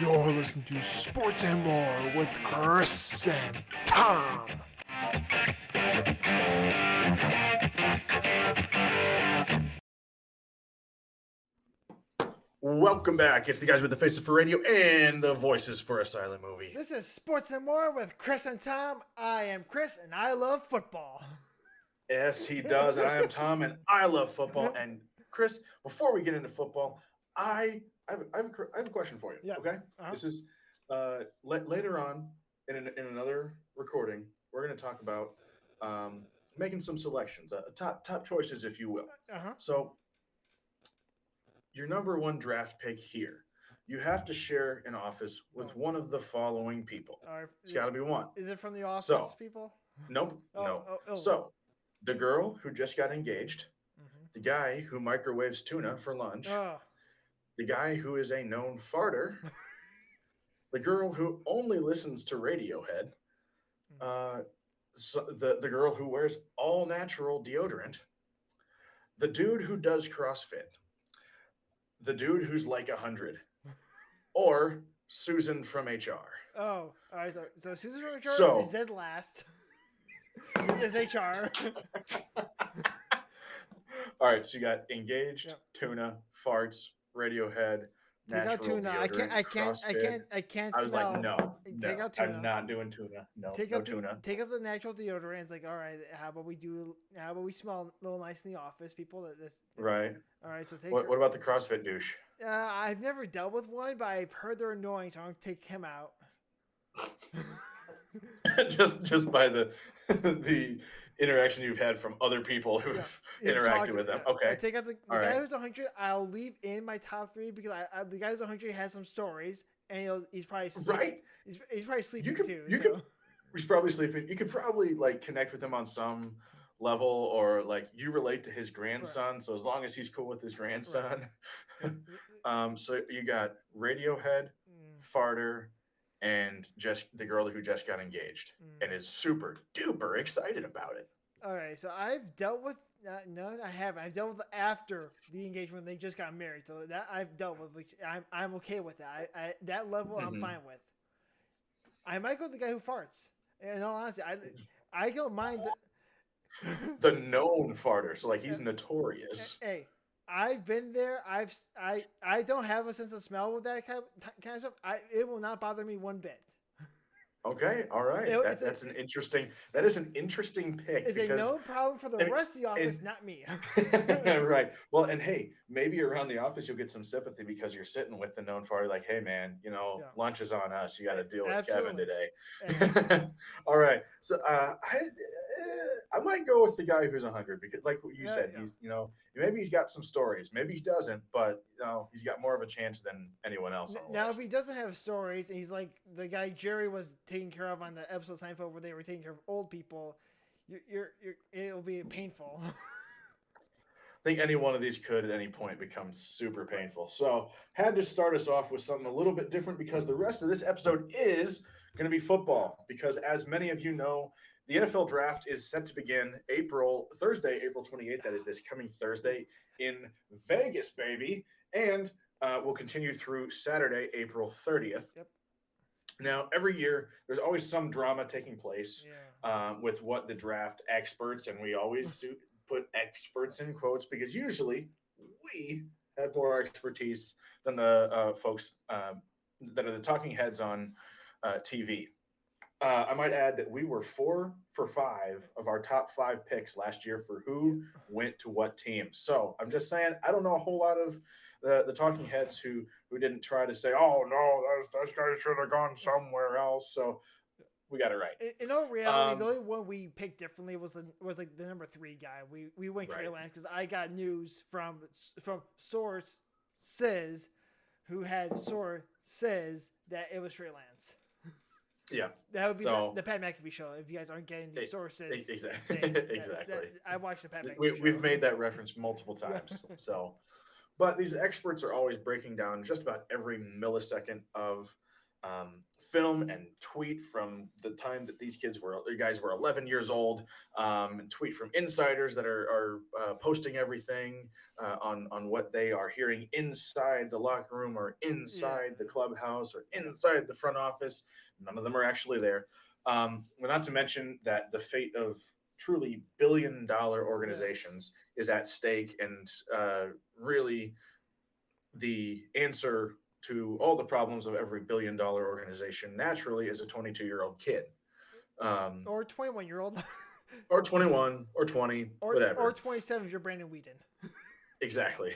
You're listening to Sports and More with Chris and Thom. Welcome back. It's the guys with the faces for radio and the voices for a silent movie. This is Sports and More with Chris and Thom. I am Chris and I love football. Yes, he does. And I am Thom and I love football. And Chris, before we get into football, I have a question for you. Yeah. Okay. Uh-huh. This is later on in another recording. We're going to talk about making some selections, top choices, if you will. Uh-huh. So your number one draft pick here. You have to share an office with one of the following people. It's got to be one. Is it from the office, So, people? Nope, no. Oh. So, the girl who just got engaged, the guy who microwaves tuna for lunch, the guy who is a known farter, the girl who only listens to Radiohead, the girl who wears all natural deodorant, the dude who does CrossFit, the dude who's like 100, or Susan from HR. Oh, all right. So Susan from HR is dead last. Is HR. All right, so you got engaged, tuna, farts, Radiohead, take out tuna. Deodorant, I can't I was smell. like, no, take out tuna. I'm not doing tuna. No, take no out tuna. Take out the natural deodorant. It's like, all right, how about we smell a little nice in the office, people? Right. All right, so What about the CrossFit douche? I've never dealt with one, but I've heard they're annoying, so I'm gonna take him out. just by the interaction you've had from other people who've interacted with them. Okay. I take out the guy who's 100. I'll leave in my top three because the guy who's 100 has some stories, and he's probably sleeping. Right. He's probably sleeping too. He's probably sleeping. You could probably like connect with him on some level, or like you relate to his grandson. Right. So as long as he's cool with his grandson, right. So you got Radiohead, farter, and just the girl who just got engaged and is super duper excited about it. All right, so I've dealt with no, I haven't. I've dealt with after the engagement. They just got married, so that I've dealt with. Which I'm okay with that. I that level I'm fine with. I might go with the guy who farts. In all honesty, I don't mind the known farter. So like he's notorious. Hey. I've been there. I don't have a sense of smell with that kind of stuff. It will not bother me one bit. Okay, all right. That is an interesting pick. It's a no problem for the rest of the office, not me. Right. Well, and hey, maybe around the office you'll get some sympathy because you're sitting with the known farter. Like, hey, man, lunch is on us. You got to deal with Kevin today. All right. So I might go with the guy who's 100 because, like what you said, he's maybe he's got some stories. Maybe he doesn't, but he's got more of a chance than anyone else. Now, if he doesn't have stories, and he's like the guy Jerry was taking care of on the episode of Seinfeld where they were taking care of old people, it'll be painful. I think any one of these could at any point become super painful. So had to start us off with something a little bit different because the rest of this episode is going to be football. Because as many of you know, the NFL draft is set to begin Thursday, April 28th. That is this coming Thursday in Vegas, baby. And will continue through Saturday, April 30th. Yep. Now, every year, there's always some drama taking place with what the draft experts, and we always put experts in quotes because usually we have more expertise than the folks that are the talking heads on TV. I might add that we were 4 for 5 of our top 5 picks last year for who went to what team. So I'm just saying, I don't know a whole lot of the talking heads who didn't try to say, oh, no, those guys should have gone somewhere else. So we got it right. In all reality, the only one we picked differently was like the number 3 guy. We went Trey Lance because I got news from source says who had source says that it was Trey Lance. Yeah, that would be the Pat McAfee show. If you guys aren't getting the sources, exactly. I watched the Pat McAfee show. We've made that reference multiple times. But these experts are always breaking down just about every millisecond of film and tweet from the time that these guys were 11 years old, and tweet from insiders that are posting everything on what they are hearing inside the locker room or Yeah. inside the clubhouse or inside the front office. None of them are actually there. Well, not to mention that the fate of truly billion-dollar Yes. organizations is at stake, and really the answer to all the problems of every billion-dollar organization naturally is a 22-year-old kid, um, Or 21-year-old. or 21 or 20, or whatever. 27 if you're Brandon Whedon. Exactly.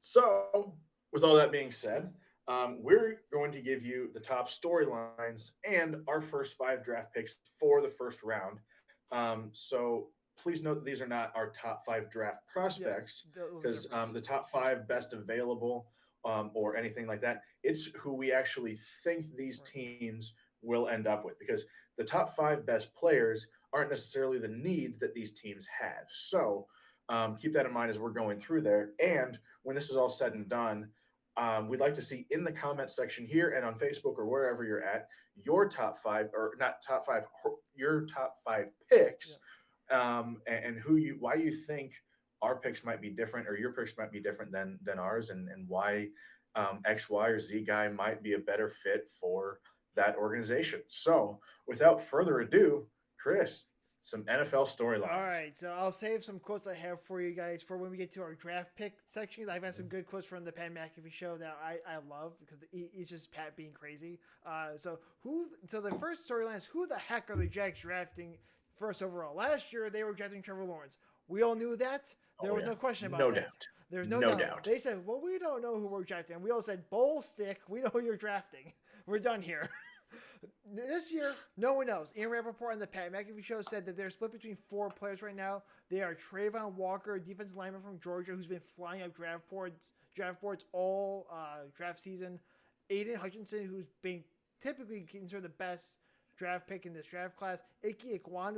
So, with all that being said, we're going to give you the top storylines and our first 5 draft picks for the first round. So, please note that these are not our top 5 draft Yeah, prospects those are because different. the top 5 best available or anything like that. It's who we actually think these Right. teams will end up with because the top 5 best players aren't necessarily the needs that these teams have. So, keep that in mind as we're going through there. And when this is all said and done, we'd like to see in the comment section here and on Facebook or wherever you're at your top 5, or not top 5, your top 5 picks, Yeah. and who you why you think our picks might be different or your picks might be different than ours, and why X, Y, or Z guy might be a better fit for that organization. So, without further ado, Chris, some NFL All storylines. right, so I'll save some quotes I have for you guys for when we get to our draft pick section. I've had some good quotes from the Pat McAfee show that I love because he's just Pat being crazy. So the first storyline is, who the heck are the Jags drafting first overall? Last year they were drafting Trevor Lawrence. We all knew that. There Oh was yeah, no question about no that. doubt, There's no no doubt. doubt. They said, well, we don't know who we're drafting. And we all said, bull stick. We know who you're drafting. We're done here. This year, no one knows. Ian Rappaport on the Pat McAfee show said that they're split between 4 players right now. They are Trayvon Walker, defensive lineman from Georgia, who's been flying up draft boards all draft season. Aiden Hutchinson, who's been typically considered the best draft pick in this draft class. Ike Ekwan,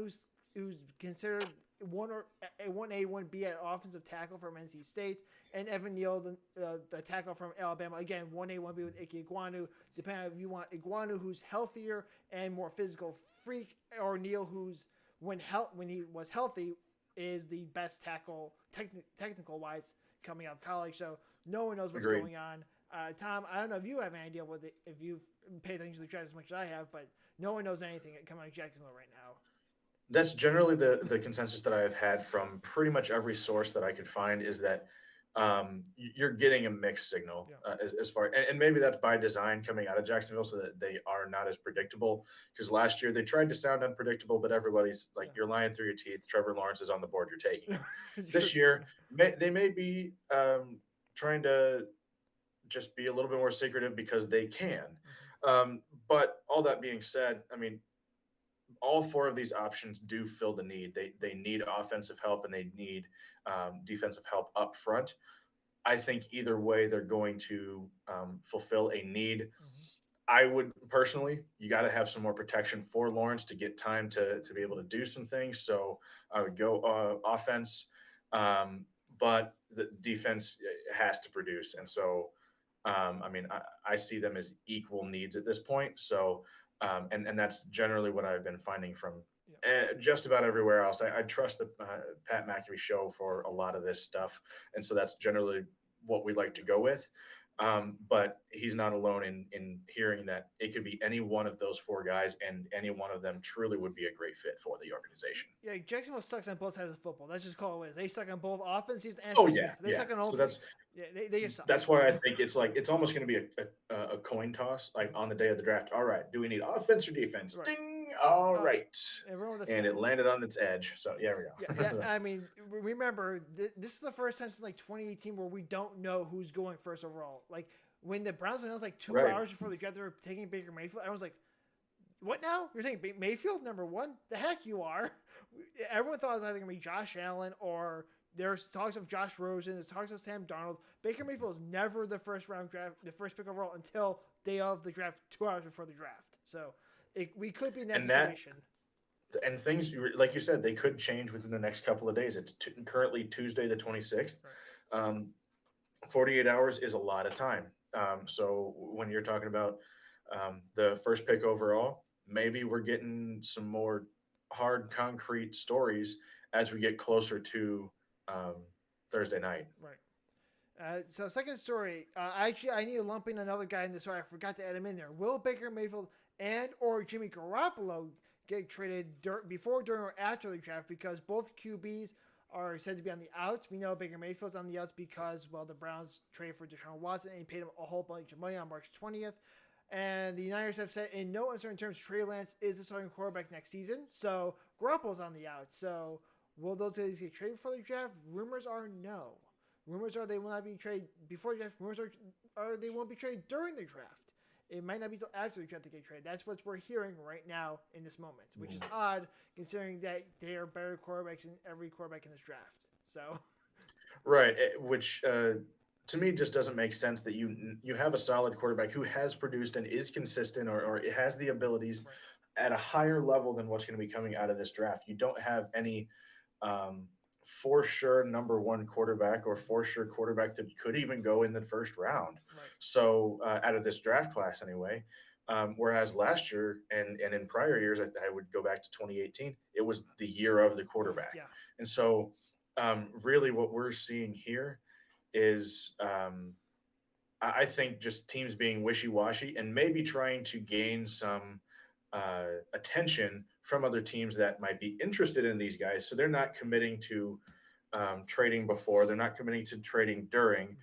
who's considered a 1A, 1B at offensive tackle from NC State, and Evan Neal, the tackle from Alabama. Again, 1A, 1B with Ike Iguanu. Depending on if you want Iguanu, who's healthier and more physical freak, or Neal, who's when he was healthy, is the best tackle technical wise coming out of college. So no one knows what's Agreed. going on. Tom, I don't know if you have any idea if you've paid attention to the draft as much as I have, but no one knows anything coming out of Jacksonville right now. That's generally the consensus that I have had from pretty much every source that I could find, is that you're getting a mixed signal Yeah. as far, and maybe that's by design coming out of Jacksonville so that they are not as predictable. Because last year they tried to sound unpredictable, but everybody's like, "You're lying through your teeth. Trevor Lawrence is on the board. You're taking him." Sure. This year, they may be trying to just be a little bit more secretive because they can. But all that being said, I mean, all 4 of these options do fill the need. They need offensive help and they need defensive help up front. I think either way they're going to fulfill a need. Mm-hmm. I would personally, you got to have some more protection for Lawrence to get time to be able to do some things. So I would go offense, um, but the defense has to produce. And so, I mean, I see them as equal needs at this point. So, and that's generally what I've been finding from Yeah. just about everywhere else. I trust the Pat McAfee show for a lot of this stuff, and so that's generally what we like to go with. But he's not alone in hearing that it could be any one of those 4 guys, and any one of them truly would be a great fit for the organization. Yeah, Jacksonville sucks on both sides of football. Let's just call it what it is. They suck on both offensive and Oh special yeah, teams. They yeah. suck on all So three. Yeah, they just suck. that's why I think it's like it's almost going to be a coin toss, like on the day of the draft. All right, do we need offense or defense? Right. Ding. All right, Everyone with a and scout. it landed on its edge. So yeah, Yeah, we yeah. go. I mean, remember this is the first time since like 2018 where we don't know who's going first overall. Like when the Browns announced like two Right. hours before the draft they were taking Baker Mayfield, I was like, "What now? You're saying Mayfield number one? The heck you are!" Everyone thought it was either gonna be Josh Allen or there's talks of Josh Rosen. There's talks of Sam Darnold. Baker Mayfield is never the first round draft, the first pick overall until day of the draft, 2 hours before the draft. So we could be in that And that situation. and things like you said, they could change within the next couple of days. It's currently Tuesday the 26th. Right. Um, 48 hours is a lot of time. So when you're talking about the first pick overall, maybe we're getting some more hard, concrete stories as we get closer to um, Thursday night. Right. So second story, actually I need to lump in another guy in this story. I forgot to add him in there. Will Baker Mayfield and or Jimmy Garoppolo get traded before, during, or after the draft? Because both QBs are said to be on the outs. We know Baker Mayfield's on the outs because, well, the Browns traded for Deshaun Watson and paid him a whole bunch of money on March 20th. And the Niners have said in no uncertain terms Trey Lance is the starting quarterback next season. So Garoppolo's on the outs. So will those guys get traded before the draft? Rumors are no. Rumors are they will not be traded before the draft. Rumors are they won't be traded during the draft. It might not be till after the draft to get traded. That's what we're hearing right now in this moment, which is odd considering that they are better quarterbacks than every quarterback in this draft. So, Right, which to me just doesn't make sense that you have a solid quarterback who has produced and is consistent or has the abilities right. at a higher level than what's going to be coming out of this draft. You don't have any um, for sure number one quarterback or for sure quarterback that could even go in the first round. Right. So out of this draft class anyway. Whereas last year and in prior years, I would go back to 2018. It was the year of the quarterback, Yeah. and so really what we're seeing here is I think just teams being wishy washy and maybe trying to gain some attention from other teams that might be interested in these guys. So they're not committing to trading before, they're not committing to trading during.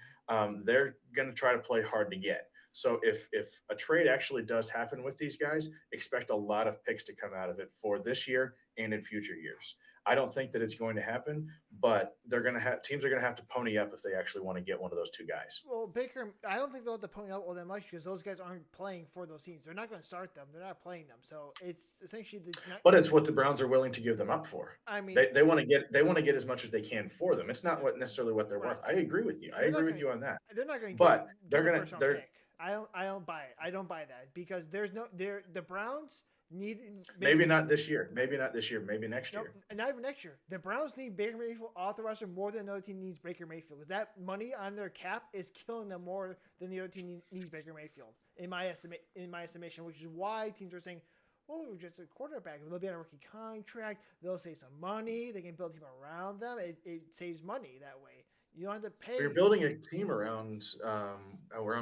They're going to try to play hard to get. So if a trade actually does happen with these guys, expect a lot of picks to come out of it for this year and in future years. I don't think that it's going to happen, but they're going to have teams are going to have to pony up if they actually want to get one of those two guys. Well, Baker, I don't think they'll have to pony up all that much because those guys aren't playing for those teams. They're not going to start them. They're not playing them. So it's essentially the. But it's what the Browns are willing to give them up for. I mean, They want to get as much as they can for them. It's not what necessarily what they're right. worth. I agree with you. I They're not agree with going. you on that. They're not going to But they're get a gonna first round they're pick. I don't buy it. I don't buy that because there's no there. The Browns need maybe not this year. Maybe not this year. Maybe next no, year. not even next year. The Browns need Baker Mayfield off the roster more than another team needs Baker Mayfield because that money on their cap is killing them more than the other team needs Baker Mayfield in my estimation, which is why teams are saying, "Well, we're just a quarterback. They'll be on a rookie contract. They'll save some money. They can build a team around them. It saves money that way. You don't have to pay." You're building a team around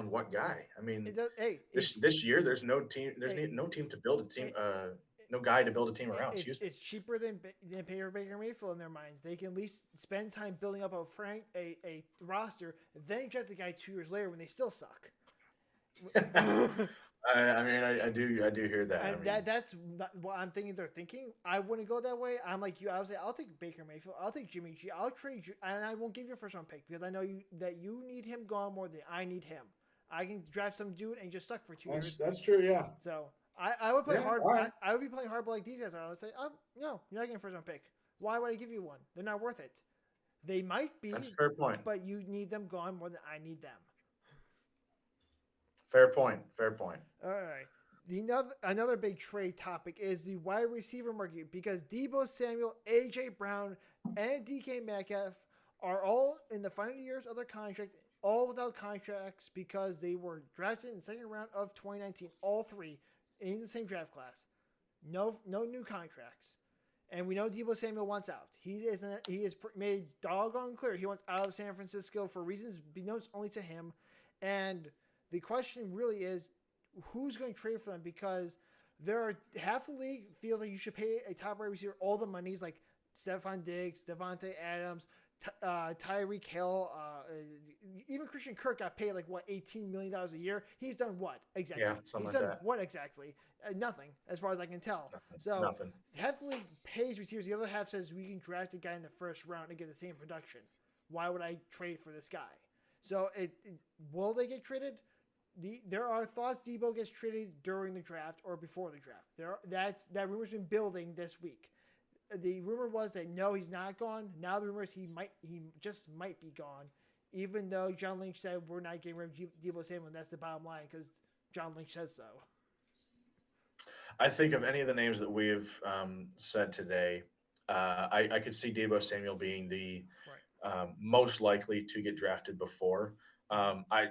what guy? I mean, It does. Hey, this year there's no team. There's hey, no team to build a team. hey, No guy to build a team around. it's Excuse me. it's cheaper than Baker Mayfield in their minds. They can at least spend time building up a roster, then draft the guy 2 years later when they still suck. I do hear that. And that's not what I'm thinking. They're thinking. I wouldn't go that way. I'm like you. I would say I'll take Baker Mayfield. I'll take Jimmy G. I'll trade you, and I won't give you a first round pick because I know you need him gone more than I need him. I can draft some dude and just suck for 2 years. That's true. Yeah. So I would play Yeah, hard. all right. I would be playing hardball like these guys are. I would say, no, you're not getting a first round pick. Why would I give you one? They're not worth it. They might be, That's a fair point. but you need them gone more than I need them. Fair point. Fair point. All right. Another big trade topic is the wide receiver market because Debo Samuel, AJ Brown, and DK Metcalf are all in the final years of their contract, all without contracts because they were drafted in the second round of 2019, all three in the same draft class. No new contracts. And we know Debo Samuel wants out. He is made doggone clear he wants out of San Francisco for reasons known only to him. And the question really is, who's going to trade for them? Because there are half the league feels like you should pay a top wide receiver all the monies like Stephon Diggs, Devontae Adams, Tyreek Hill, even Christian Kirk got paid like what $18 million a year. He's done what exactly? Yeah, something He's like done that. what exactly? Nothing, as far as I can tell. So Nothing. half the league pays receivers. The other half says we can draft a guy in the first round and get the same production. Why would I trade for this guy? So will they get traded? There are thoughts Debo gets traded during the draft or before the draft. That rumor's been building this week. The rumor was that no, he's not gone. Now the rumor is he just might be gone, even though John Lynch said we're not getting rid of Debo Samuel. And that's the bottom line because John Lynch says so. I think of any of the names that we've said today, I could see Debo Samuel being the Right. most likely to get drafted before. I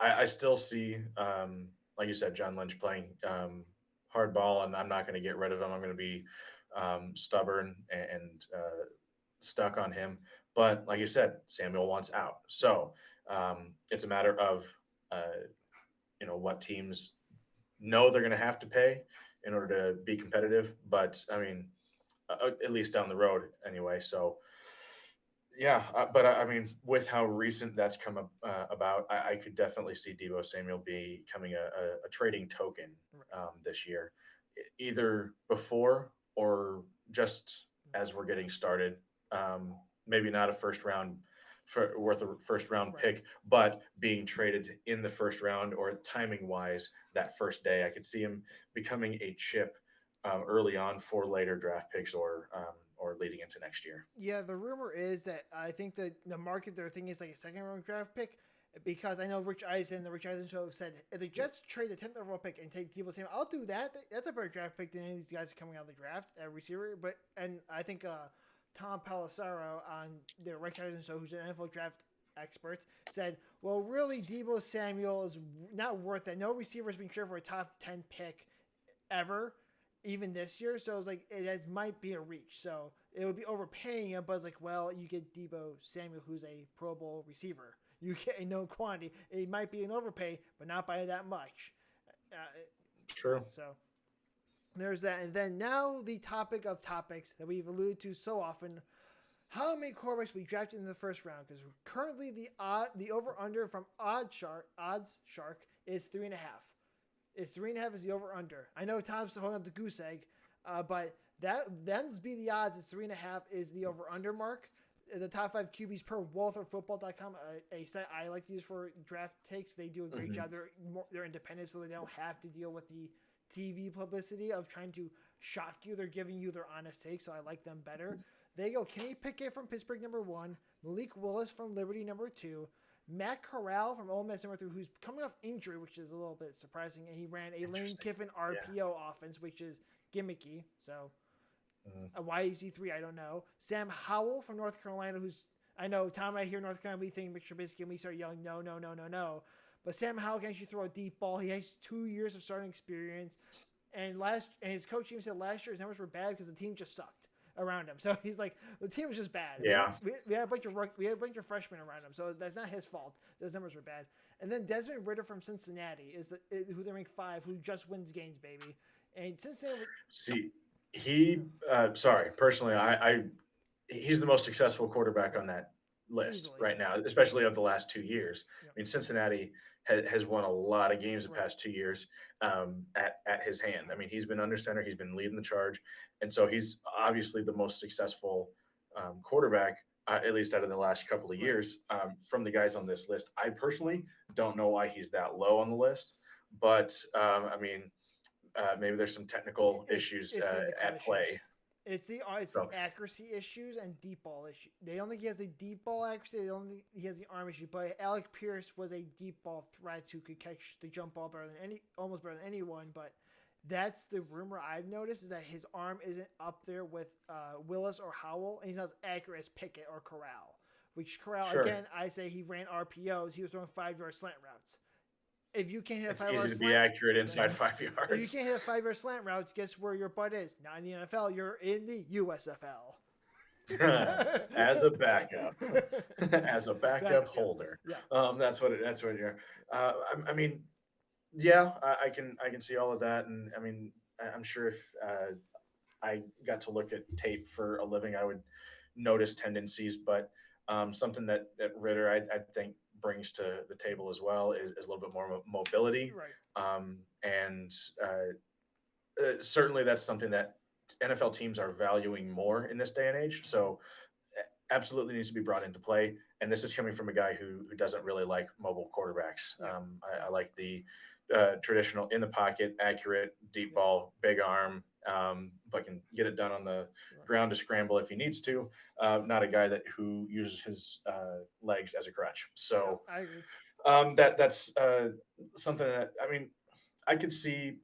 I still see, like you said, John Lynch playing hardball, and I'm not going to get rid of him. I'm going to be stubborn and stuck on him. But like you said, Samuel wants out, so it's a matter of what teams know they're going to have to pay in order to be competitive. But I mean, at least down the road anyway. So yeah, but I mean, with how recent that's come about, I could definitely see Debo Samuel becoming a trading token Right. this year, either before or just as we're getting started. Maybe not a first round worth a first round Right. pick, but being traded in the first round or timing wise that first day, I could see him becoming a chip early on for later draft picks or leading into next year. Yeah, the rumor is that I think that the market they're thinking is like a second round draft pick because I know the Rich Eisen show said if the Jets trade the 10th overall pick and take Debo Samuel, I'll do that. That's a better draft pick than any of these guys coming out of the draft at receiver. But and I think Tom Pelissero on the Rich Eisen show, who's an NFL draft expert, said, well, really, Debo Samuel is not worth it. No receiver's been traded for a top 10 pick ever, even this year. So it's like might be a reach. So it would be overpaying him, but it's like, well, you get Debo Samuel, who's a Pro Bowl receiver. You get a known quantity. It might be an overpay, but not by that much. Uh, True. so there's that. And then now the topic of topics that we've alluded to so often. How many quarterbacks we drafted in the first round? Because currently the over under from Odds Shark is 3.5. Is 3.5 is the over under. I know Tom's holding up the goose egg, but them's be the odds. Is 3.5 is the over under mark. The top 5 QBs per WaltherFootball.com, a site I like to use for draft takes. They do a great job. They're independent, so they don't have to deal with the TV publicity of trying to shock you. They're giving you their honest take, so I like them better. They go Kenny Pickett from Pittsburgh, number 1, Malik Willis from Liberty, number 2, Matt Corral from Ole Miss, number 3, who's coming off injury, which is a little bit surprising, and he ran a Lane Kiffin RPO Yeah. offense, which is gimmicky. So why is he 3? I don't know. Sam Howell from North Carolina, who's I know Tom and I hear North Carolina, we think Mitch Trubisky, and we start yelling no, no, no, no, no. But Sam Howell can actually throw a deep ball. He has 2 years of starting experience, and his coach even said last year his numbers were bad because the team just sucked around him. So he's like, the team was just bad. Yeah. We had a bunch of freshmen around him, so that's not his fault. Those numbers were bad. And then Desmond Ritter from Cincinnati who they rank 5, who just wins games, baby. And Cincinnati, See, sorry, personally, he's the most successful quarterback on that list easily, right now, especially of the last 2 years. yeah, I mean, Cincinnati has won a lot of games the right, past 2 years at his hand. I mean, he's been under center, he's been leading the charge, and so he's obviously the most successful quarterback, at least out of the last couple of right. years, from the guys on this list. I personally don't know why he's that low on the list, but I mean, maybe there's some technical issues It's technical at issues. play. It's the So accuracy issues and deep ball issue. They don't think he has the deep ball accuracy. They don't think he has the arm issue. But Alec Pierce was a deep ball threat who could catch the jump ball almost better than anyone. But that's the rumor I've noticed is that his arm isn't up there with Willis or Howell, and he's not as accurate as Pickett or Corral. Which Corral, sure, again, I say he ran RPOs. He was throwing 5-yard slant routes. If you can't hit a it's 5 yard easy to be slant, accurate right? inside five If you yards. can't hit a 5 yard slant route, guess where your butt is? Not in the NFL. You're in the USFL. As a backup, as a backup Yeah, holder. yeah, That's what you're. I mean, yeah, I can see all of that, and I mean, I'm sure if I got to look at tape for a living, I would notice tendencies. But something that Ritter I think brings to the table as well is a little bit more mobility, right. and certainly that's something that NFL teams are valuing more in this day and age. So absolutely needs to be brought into play. And this is coming from a guy who doesn't really like mobile quarterbacks. Yeah, I like the traditional in the pocket, accurate, deep yeah, ball, big arm, but can get it done on the right. ground to scramble if he needs to. Not a guy that who uses his legs as a crutch. Yeah, So I agree. that's something that I mean I could see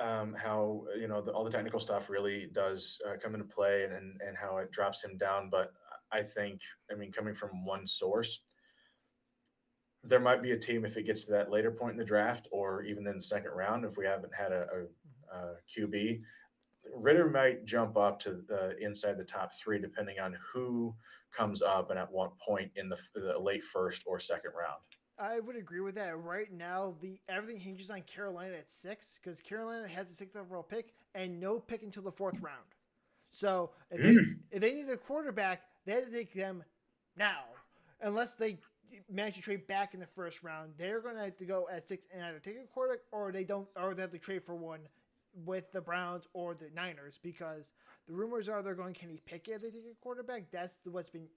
how all the technical stuff really does come into play and how it drops him down. But I think, I mean, coming from one source, there might be a team if it gets to that later point in the draft, or even in the second round, if we haven't had a QB, Ritter might jump up to inside the top three, depending on who comes up and at what point in the late first or second round. I would agree with that. Right now, the everything hinges on Carolina at 6 because Carolina has the sixth overall pick and no pick until the fourth round. So if they need a quarterback, they have to take them now, unless they manage to trade back in the first round. They're going to have to go at 6 and either take a quarterback or they don't, or they have to trade for one with the Browns or the Niners because the rumors are they're going Kenny Pickett if they take a quarterback. That's what's been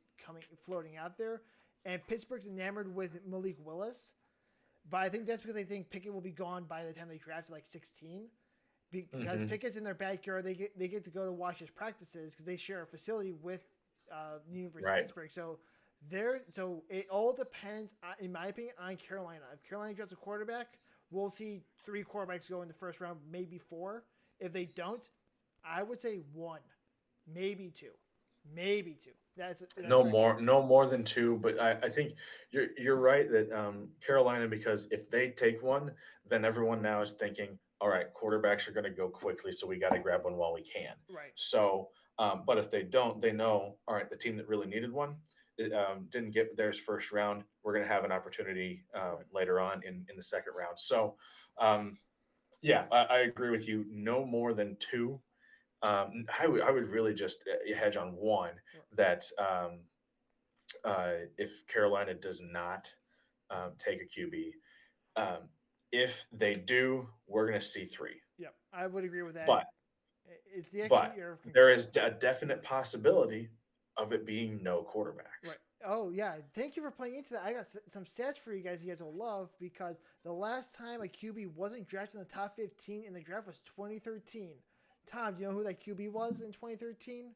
floating out there. And Pittsburgh's enamored with Malik Willis, but I think that's because they think Pickett will be gone by the time they draft like 16. Because Pickett's in their backyard, they get to go to watch his practices because they share a facility with the University of Pittsburgh. So it all depends, in my opinion, on Carolina. If Carolina drafts a quarterback, we'll see 3 quarterbacks go in the first round, maybe 4. If they don't, I would say 1, maybe 2, maybe 2. That's no more than 2. But I think you're right that Carolina, because if they take one, then everyone now is thinking, all right, quarterbacks are going to go quickly, so we got to grab one while we can. Right. So, but if they don't, they know, all right, the team that really needed one didn't get theirs first round. We're going to have an opportunity later on in the second round. So, yeah, I agree with you. No more than 2. I would really just hedge on 1 that if Carolina does not take a QB, if they do, we're going to see 3. Yep, I would agree with that. But it's the extra but year of there is a definite possibility of it being no quarterbacks. Right. Oh yeah, thank you for playing into that. I got some stats for you guys. You guys will love because the last time a QB wasn't drafted in the top 15 in the draft was 2013. Tom, do you know who that QB was in 2013?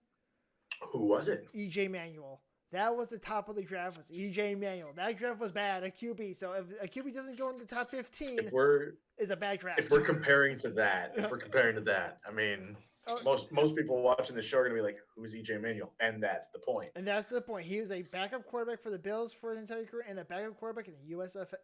Who was it? EJ Manuel. That was the top of the draft. Was EJ Manuel. That draft was bad. A QB. So if a QB doesn't go in the top 15, it's a bad draft. If we're comparing to that, I mean, most people watching the show are going to be like, "Who's EJ Manuel?" And that's the point. And that's the point. He was a backup quarterback for the Bills for his entire career, and a backup quarterback in the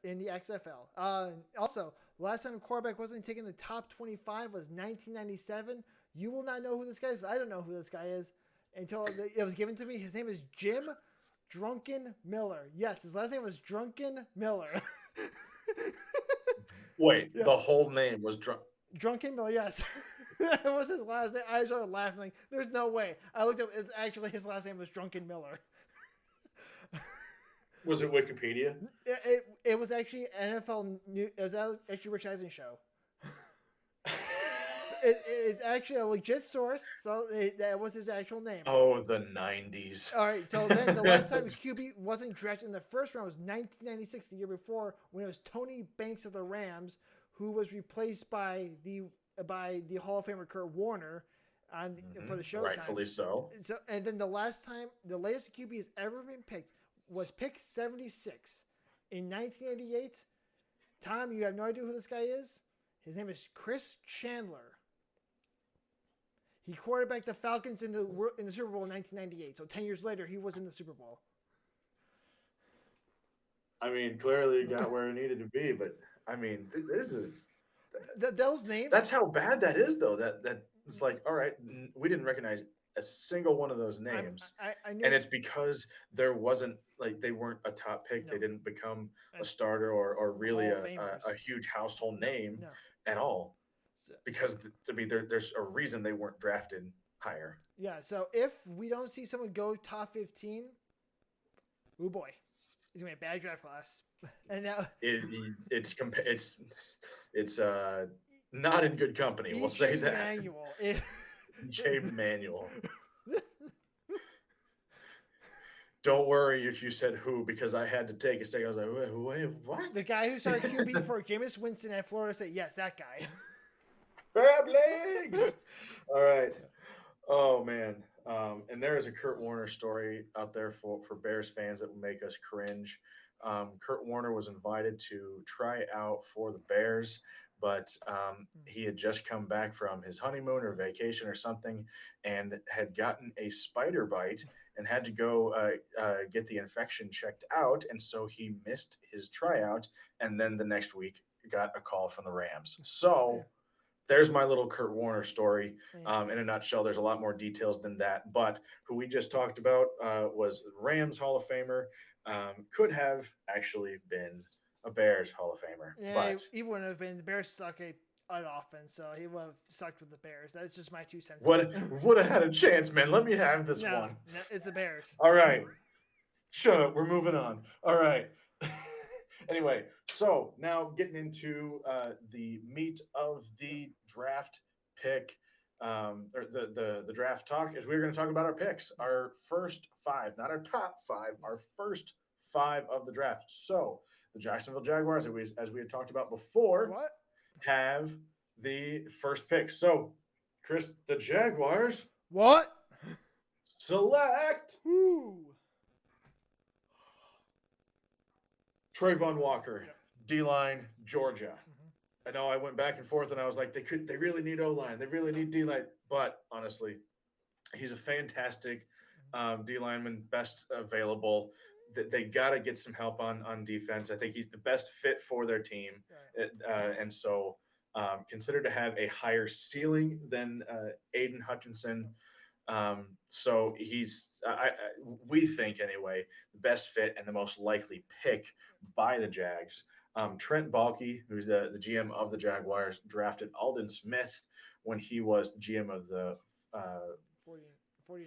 in the XFL. Also, last time a quarterback wasn't taken in the top 25 was 1997. You will not know who this guy is. I don't know who this guy is until it was given to me. His name is Jim Drunken Miller. Yes, his last name was Drunken Miller. Wait, the whole name was Drunken Miller, yes. That was his last name. I started laughing like, there's no way. I looked up, it's actually his last name was Drunken Miller. Was it Wikipedia? It was actually NFL News. It was actually Rich Eisen show. It's actually a legit source, so that was his actual name. Oh, the 90s. All right, so then the last time QB wasn't drafted in the first round was 1996, the year before, when it was Tony Banks of the Rams, who was replaced by the Hall of Famer Kurt Warner for the Showtime. Rightfully so. And then the latest QB has ever been picked was pick 76 in 1988. Tom, you have no idea who this guy is? His name is Chris Chandler. He quarterbacked the Falcons in the Super Bowl in 1998. So 10 years later, he was in the Super Bowl. I mean, clearly he got where he needed to be, but I mean, this is those names. That's how bad that is, though. That it's like, all right, we didn't recognize a single one of those names, and it's because there wasn't they weren't a top pick. No. They didn't become a starter or really a huge household name at all. Because to me, there's a reason they weren't drafted higher. Yeah. So if we don't see someone go top 15, oh boy, it's gonna be a bad draft class. And now it's not in good company. We'll say that. Manual. J. Manual. Don't worry if you said who, because I had to take a second. I was like, wait, what? The guy who started QB for Jameis Winston at Florida State. Yes, that guy. Grab legs. All right. Oh man. And there is a Kurt Warner story out there for Bears fans that will make us cringe. Kurt Warner was invited to try out for the Bears, but he had just come back from his honeymoon or vacation or something and had gotten a spider bite and had to go get the infection checked out, and so he missed his tryout. And then the next week, got a call from the Rams. Yeah. So there's my little Kurt Warner story. Yeah. In a nutshell, there's a lot more details than that. But who we just talked about was Rams Hall of Famer. Could have actually been a Bears Hall of Famer, Yeah, but he wouldn't have been. The Bears suck an offense, so he would have sucked with the Bears. That's just my 2 cents. would have had a chance, man. Let me have this No, one. no, it's the Bears. All right, shut up. We're moving on. All right. Anyway, so now getting into the meat of the draft pick, or the draft talk, is we're going to talk about our picks, our first five, not our top five, our first five of the draft. So the Jacksonville Jaguars, as we had talked about before, What? have the first pick. So, Chris, the Jaguars What? select Who? Trayvon Walker, Yep. D-line, Georgia. I know I went back and forth, and I was like, they really need O-line, they really need D-line. But honestly, he's a fantastic D lineman, best available. They got to get some help on defense. I think he's the best fit for their team, and so considered to have a higher ceiling than Aiden Hutchinson. So we think anyway, the best fit and the most likely pick by the Jags. Trent Baalke, who's the GM of the Jaguars, drafted Aldon Smith when he was the GM of the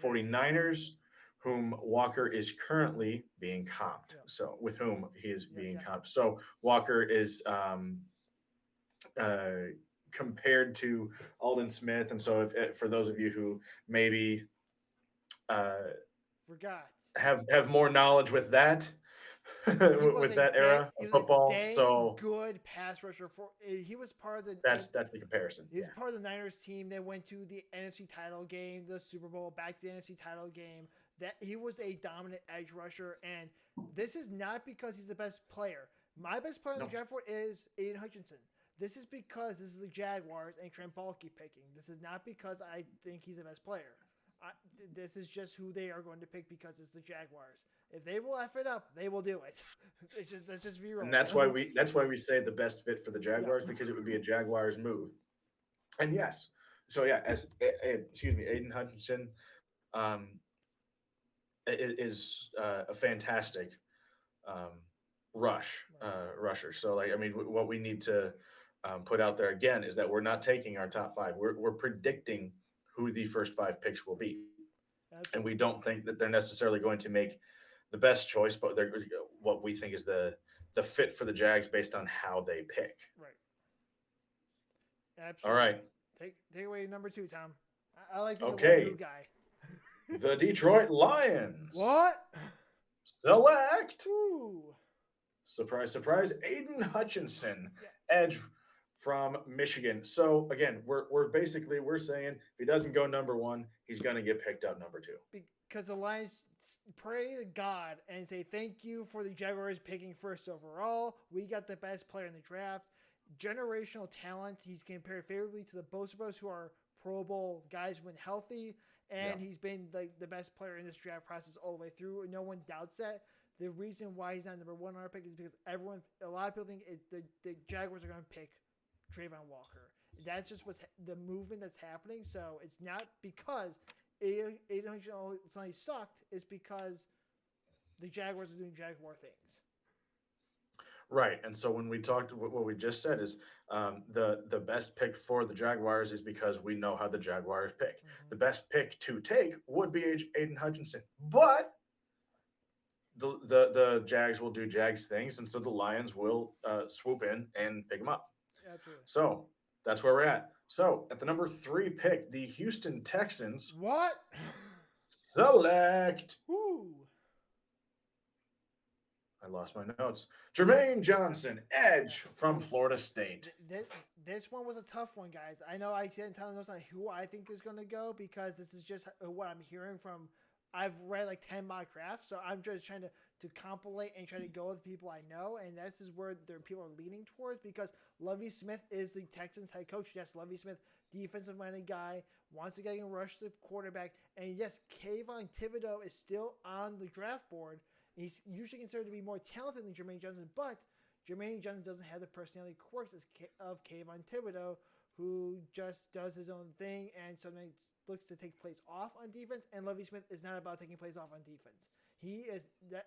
49ers, whom Walker is currently being comped. Yep. So with whom he is being Yep. comped. So Walker is compared to Aldon Smith. And so if for those of you who maybe Forgot. have more knowledge with that, with that era of football. So good pass rusher he was part of the that's the comparison. He was part of the Niners team that went to the NFC title game, the Super Bowl, back to the NFC title game. That he was a dominant edge rusher, and this is not because he's the best player. My best player in the draft for is Aiden Hutchinson. This is because this is the Jaguars and Trent Baalke picking. This is not because I think he's the best player. This is just who they are going to pick because it's the Jaguars. If they will F it up, they will do it. Let's just be real. And that's why we say the best fit for the Jaguars, because it would be a Jaguars move. And yes, so yeah, Aiden Hutchinson is a fantastic rusher. So what we need to put out there again is that we're not taking our top five. We're predicting who the first five picks will be. Absolutely. And we don't think that they're necessarily going to make the best choice, but they're what we think is the fit for the Jags based on how they pick. Right. Absolutely. All right. Take away number 2, Tom. I like being the one guy. The Detroit Lions. What? Select. Ooh. Surprise, surprise. Aiden Hutchinson, edge from Michigan. So again, we're saying if he doesn't go number 1, he's going to get picked up number 2. Because the Lions pray to God and say thank you for the Jaguars picking first overall. We got the best player in the draft. Generational talent. He's compared favorably to the Bosa Bros, who are Pro Bowl guys when healthy, and he's been the best player in this draft process all the way through. No one doubts that. The reason why he's not number 1 on our pick is because a lot of people think the Jaguars are going to pick Trayvon Walker. That's just what's the movement that's happening. So it's not because Aiden suddenly sucked. It's because the Jaguars are doing Jaguar things. Right. And so when we talked, what we just said is the best pick for the Jaguars is because we know how the Jaguars pick. Mm-hmm. The best pick to take would be Aiden Hutchinson. But the Jags will do Jags things, and so the Lions will swoop in and pick him up. Absolutely. So that's where we're at. So at the number 3 pick, the Houston Texans. What? Select. Ooh. I lost my notes. Jermaine Johnson, edge from Florida State. This one was a tough one, guys. I know I didn't tell them who I think is going to go because this is just what I'm hearing from I've read like 10 mock drafts, so I'm just trying to compilate and try to go with people I know, and this is where their people are leaning towards because Lovie Smith is the Texans head coach. Yes, Lovie Smith, defensive-minded guy, wants to get and rush the quarterback, and yes, Kayvon Thibodeau is still on the draft board. He's usually considered to be more talented than Jermaine Johnson, but Jermaine Johnson doesn't have the personality quirks of Kayvon Thibodeau, who just does his own thing and sometimes looks to take plays off on defense. And Lovie Smith is not about taking plays off on defense. He is that.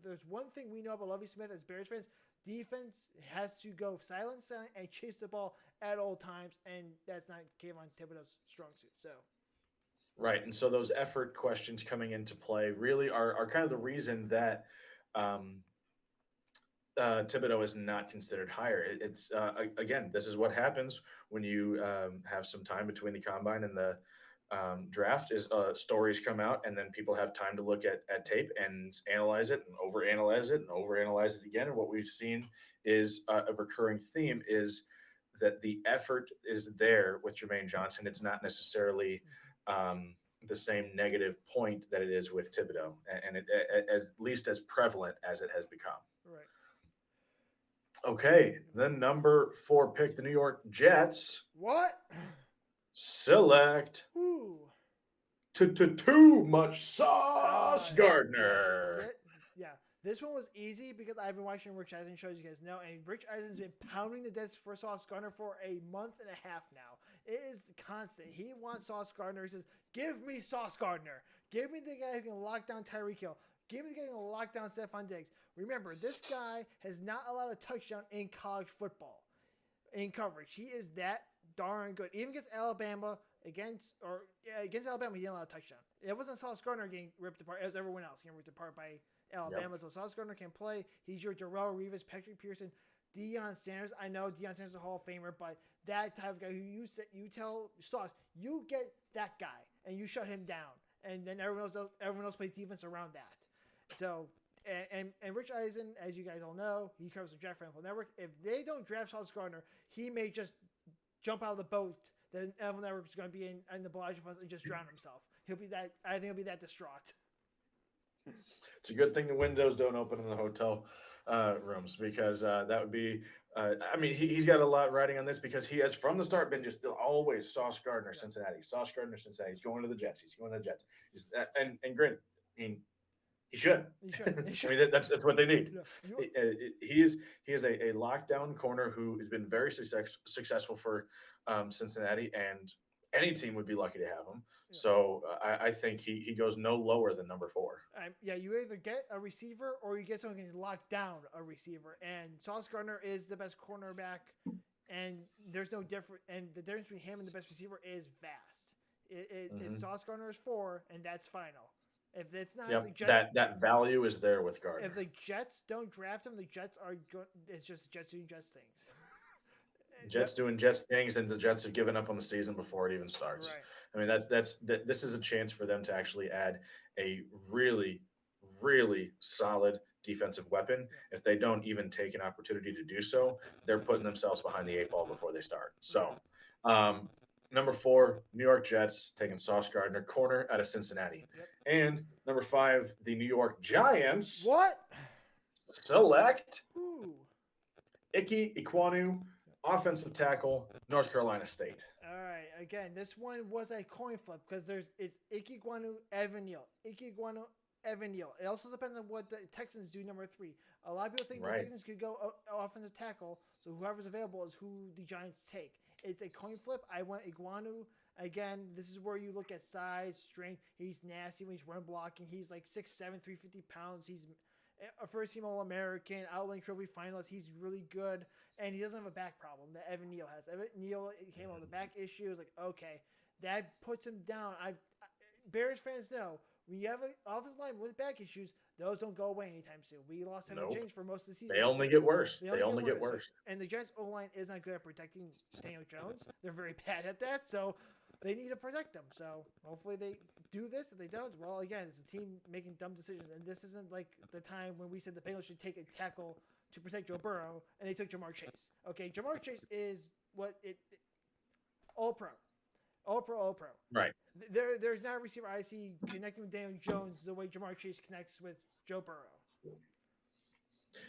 There's one thing we know about Lovie Smith as Bears fans: defense has to go silent and chase the ball at all times, and that's not Kayvon Thibodeau's strong suit. So. Right. And so those effort questions coming into play really are kind of the reason that um, Thibodeau is not considered higher. It's again, this is what happens when you have some time between the combine and the draft. Is stories come out, and then people have time to look at tape and analyze it, and overanalyze it, and overanalyze it again. And what we've seen is a recurring theme is that the effort is there with Jermaine Johnson. It's not necessarily the same negative point that it is with Thibodeau, and it as least as prevalent as it has become. Right. Okay, then number 4 pick, the New York Jets. What? Select. Ooh. Too much Sauce Gardner. Yes. Yeah. This one was easy because I've been watching Rich Eisen shows, you guys know, and Rich Eisen's been pounding the desk for Sauce Gardner for a month and a half now. It is constant. He wants Sauce Gardner. He says, give me Sauce Gardner. Give me the guy who can lock down Tyreek Hill. Give me the guy who can lock down Stephon Diggs. Remember, this guy has not allowed a touchdown in college football in coverage. He is that darn good. Even against Alabama, against Alabama, he didn't allow a touchdown. It wasn't Sauce Gardner getting ripped apart. It was everyone else getting ripped apart by Alabama. Yep. So Sauce Gardner can play. He's your Darrelle Revis, Patrick Pearson, Deion Sanders. I know Deion Sanders is a Hall of Famer, but that type of guy who you tell Sauce, you get that guy and you shut him down, and then everyone else plays defense around that. So and Rich Eisen, as you guys all know, he covers the Draft NFL Network. If they don't draft Sauce Gardner, he may just jump out of the boat that NFL Network is going to be in the Bellagio Funds and just drown himself. I think he'll be that distraught. It's a good thing the windows don't open in the hotel rooms because that would be. I mean, he's got a lot riding on this because he has from the start been just always Sauce Gardner, Cincinnati, Sauce Gardner, Cincinnati. He's going to the Jets. He's going to the Jets. And granted, I mean, he should. He should. I mean, that's what they need. Yeah. He is a lockdown corner who has been very successful for Cincinnati, and any team would be lucky to have him. Yeah. So I think he goes no lower than number 4. Yeah, you either get a receiver or you get someone who can lock down a receiver. And Sauce Gardner is the best cornerback, and there's no difference. And the difference between him and the best receiver is vast. If Sauce Gardner is 4, and that's final. If it's not the Jets, that value is there with Gardner. If the Jets don't draft him, the Jets are going. It's just Jets doing Jets things. Jets doing Jets things, and the Jets have given up on the season before it even starts. Right. I mean, this is a chance for them to actually add a really, really solid defensive weapon. Yeah. If they don't even take an opportunity to do so, they're putting themselves behind the 8 ball before they start. So, number 4, New York Jets taking Sauce Gardner, corner out of Cincinnati. Yep. And number 5, the New York Giants. What? Select Ike Ekwonu, offensive tackle, North Carolina State. All right. Again, this one was a coin flip because it's Ike Ekwonu, Evan Neal. Ike Ekwonu, Evan Neal. It also depends on what the Texans do, number 3. A lot of people think the Texans could go offensive tackle, so whoever's available is who the Giants take. It's a coin flip. I went Ekwonu. Again, this is where you look at size, strength. He's nasty when he's run blocking. He's like 6'7", 350 pounds. He's a first-team All-American, Outland Trophy finalist. He's really good, and he doesn't have a back problem that Evan Neal has. Evan Neal came out with a back issue. It's like, okay, that puts him down. Bears fans know when you have an offensive line with back issues, those don't go away anytime soon. We lost Henry James for most of the season. They only get worse. They only get worse. And the Giants' O-line is not good at protecting Daniel Jones. They're very bad at that, so they need to protect them. So hopefully they do this. If they don't, well, again, it's a team making dumb decisions. And this isn't like the time when we said the Bengals should take a tackle to protect Joe Burrow, and they took Jamar Chase. Okay, Jamar Chase is all pro. All pro, all pro. Right. There's not a receiver I see connecting with Daniel Jones the way Jamar Chase connects with Joe Burrow.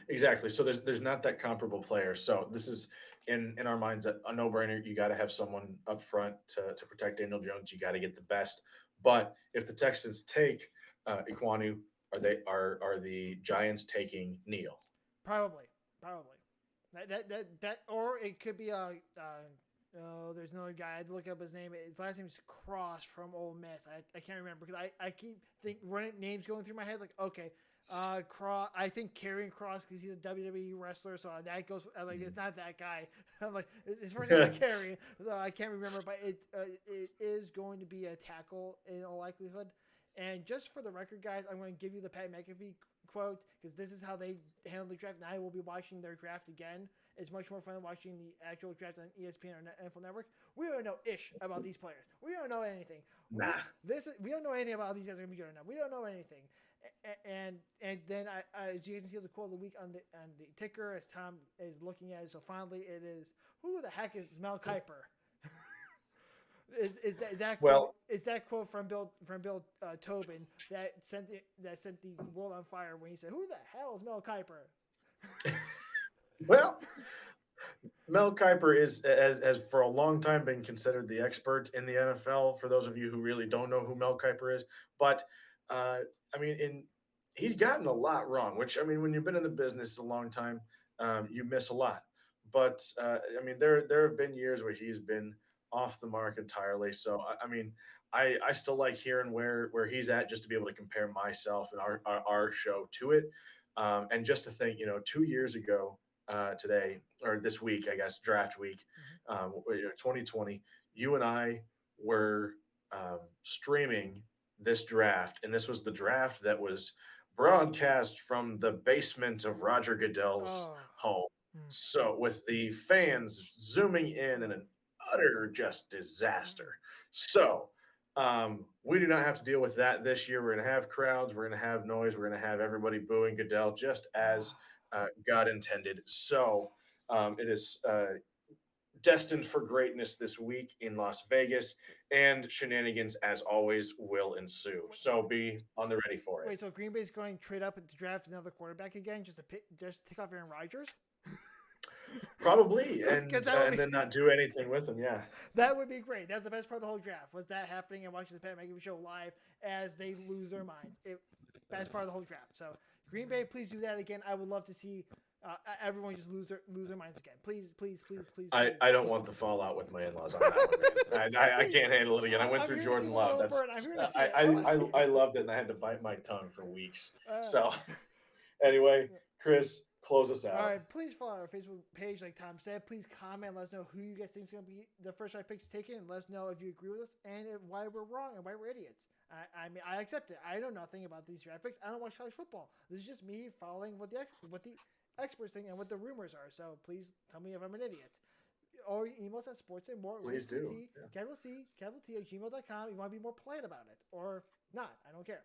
Exactly. So there's not that comparable player. So this is in our minds a no brainer. You got to have someone up front to protect Daniel Jones. You got to get the best. But if the Texans take Iquanu, are the Giants taking Neal? Probably. That or it could be a. Oh, there's another guy. I had to look up his name. His last name's Cross from Ole Miss. I can't remember because I keep running names going through my head. Like, okay, Cross. I think Karrion Cross because he's a WWE wrestler. So that goes. Like, it's not that guy. I'm like, his first name is Karrion. So I can't remember, but it is going to be a tackle in all likelihood. And just for the record, guys, I'm going to give you the Pat McAfee quote because this is how they handle the draft, and I will be watching their draft again. It's much more fun watching the actual draft on ESPN or NFL Network. We don't know ish about these players. We don't know anything. Nah. We don't know anything about how these guys are going to be good or not. We don't know anything. And then as you guys can see the quote of the week on the ticker as Thom is looking at it. So finally, it is who the heck is Mel Kiper? Is that quote? Is that quote from Bill Tobin that sent the world on fire when he said, "Who the hell is Mel Kiper?" Well, Mel Kiper has for a long time been considered the expert in the NFL. For those of you who really don't know who Mel Kiper is, but I mean, he's gotten a lot wrong. Which I mean, when you've been in the business a long time, you miss a lot. But I mean, there have been years where he's been off the mark entirely. So I mean, I still like hearing where he's at just to be able to compare myself and our show to it, and just to think, 2 years ago today or this week, I guess draft week, 2020, you and I were streaming this draft, and this was the draft that was broadcast from the basement of Roger Goodell's home. So with the fans zooming in an utter just disaster. So we do not have to deal with that this year. We're going to have crowds. We're going to have noise. We're going to have everybody booing Goodell just as God intended. So it is destined for greatness this week in Las Vegas, and shenanigans, as always, will ensue. So be on the ready for it. Wait, so Green Bay's going to trade up to draft another quarterback again just to take off Aaron Rodgers? Probably, and then not do anything with them. Yeah, that would be great. That's the best part of the whole draft was that happening and watching the Pat McAfee show live as they lose their minds. Best part of the whole draft. So Green Bay, please do that again. I would love to see everyone just lose their minds again. Please. I don't want the fallout with my in-laws on that one. I can't handle it again. I went through Jordan Love. I loved it, and I had to bite my tongue for weeks. So anyway, Chris, close us out. All right, please follow our Facebook page, like Thom said. Please comment, let us know who you guys think is going to be the first round picks taken, and let us know if you agree with us and why we're wrong and why we're idiots. I mean, I accept it. I know nothing about these draft picks. I don't watch college football. This is just me following what the experts think and what the rumors are. So please tell me if I'm an idiot. Or email us at sportsandmore. Please do. Capital C, capital T at gmail.com. You want to be more polite about it or not. I don't care.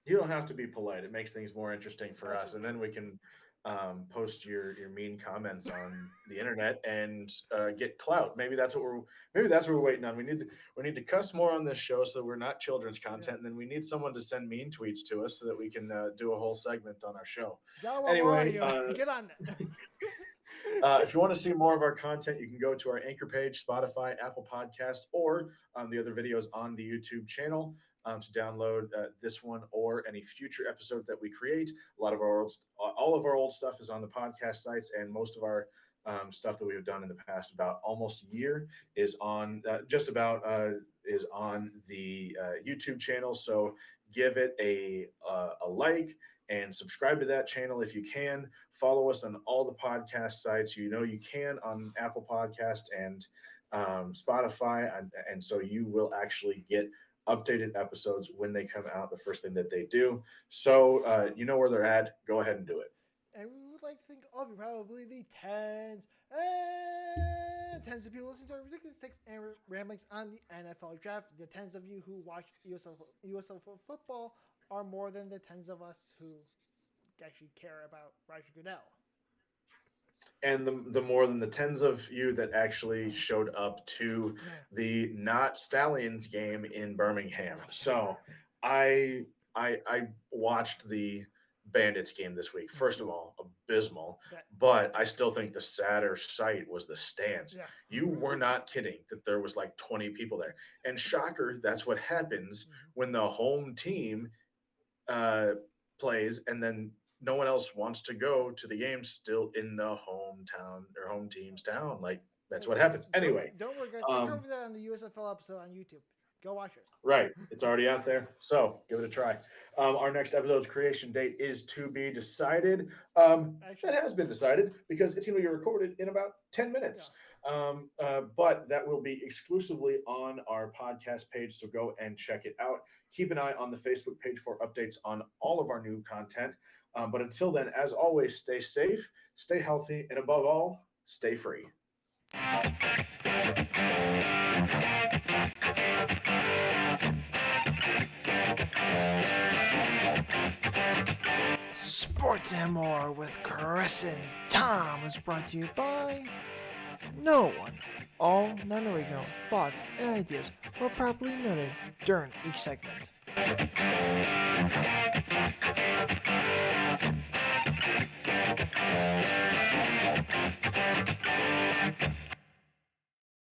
You don't have to be polite. It makes things more interesting for us, and then we can post your mean comments on the internet and get clout. Maybe that's what we're waiting on. We need to cuss more on this show so we're not children's content, and then we need someone to send mean tweets to us so that we can do a whole segment on our show. Anyway, get on that. If you want to see more of our content, you can go to our Anchor page, Spotify, Apple Podcast, or the other videos on the YouTube channel. To download this one or any future episode that we create. All of our old stuff is on the podcast sites, and most of our stuff that we have done in the past about almost a year is on is on the YouTube channel. So give it a like and subscribe to that channel if you can. Follow us on all the podcast sites. You can on Apple Podcast and Spotify, and so you will actually get updated episodes when they come out, the first thing that they do. So you know where they're at. Go ahead and do it. And we would like to thank all of you, probably the tens of people listening to our ridiculous takes and ramblings on the NFL draft. The tens of you who watch USL football are more than the tens of us who actually care about Roger Goodell. and the more than the tens of you that actually showed up to Yeah. the not Stallions game in Birmingham. Oh, yeah. So I I watched the Bandits game this week. First of all, abysmal, That, but I still think the sadder sight was the stands. yeah. You were not kidding that there was like 20 people there. And shocker, that's what happens when the home team uh, plays, and then no one else wants to go to the game still in the hometown or home team's town. Like that's what happens. Anyway, Don't worry, guys. I um, covered that on the USFL episode on YouTube. Go watch it. right, it's already out there, so give it a try. Our next episode's creation date is to be decided. Actually, That has been decided because it's going to be recorded in about 10 yeah. minutes. But that will be exclusively on our podcast page, so go and check it out. Keep an eye on the Facebook page for updates on all of our new content. But until then, as always, stay safe, stay healthy, and above all, stay free. Sports and More with Chris and Thom is brought to you by no one. All non-original thoughts and ideas were properly noted during each segment.